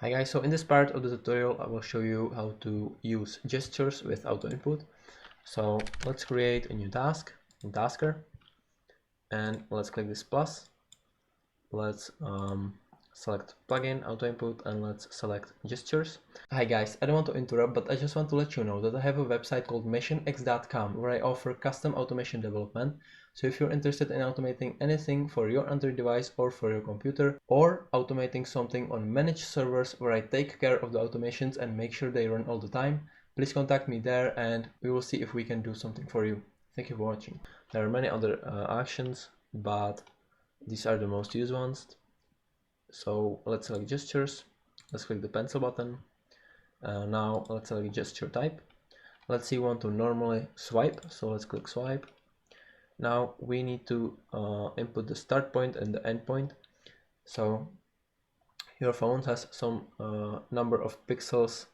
Hi guys, so in this part of the tutorial I will show you how to use gestures with AutoInput. So let's create a new task in Tasker and let's click this plus. Let's select plugin AutoInput and let's select gestures. Hi guys, I don't want to interrupt, but I just want to let you know that I have a website called MationX.com where I offer custom automation development. So if you're interested in automating anything for your Android device or for your computer, or automating something on managed servers where I take care of the automations and make sure they run all the time, please contact me there and we will see if we can do something for you. Thank you for watching. There are many other actions, but these are the most used ones. So let's select gestures, let's click the pencil button. Now let's select gesture type. Let's see, we want to normally swipe, so let's click swipe. Now we need to input the start point and the end point. So your phone has some number of pixels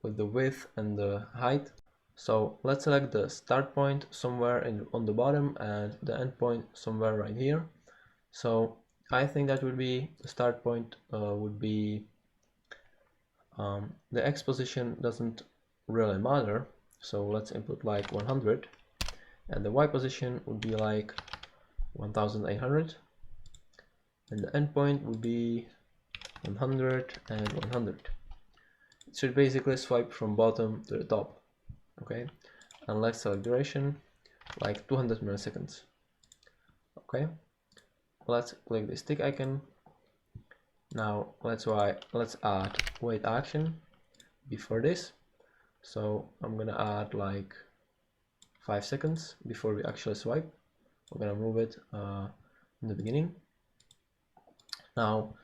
with the width and the height. So let's select the start point somewhere on the bottom and the end point somewhere right here. So I think that would be the start point would be the X position doesn't really matter, so let's input like 100, and the Y position would be like 1800, and the endpoint would be 100 and 100. It should basically swipe from bottom to the top. Okay, and let's select duration like 200 milliseconds. Okay, let's click the stick icon. Now let's add wait action before this. So I'm gonna add like 5 seconds before we actually swipe. We're gonna move it in the beginning. Now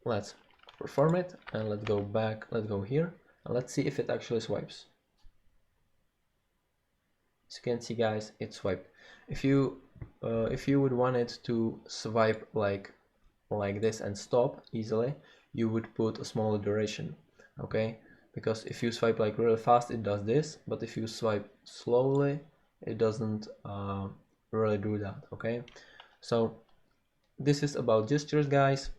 let's perform it and let's go back, let's go here and let's see if it actually swipes. As you can see guys, it swiped. If you would want it to swipe like this and stop easily, you would put a smaller duration, okay? Because if you swipe like really fast, it does this, but if you swipe slowly, it doesn't really do that, okay? So this is about gestures, guys.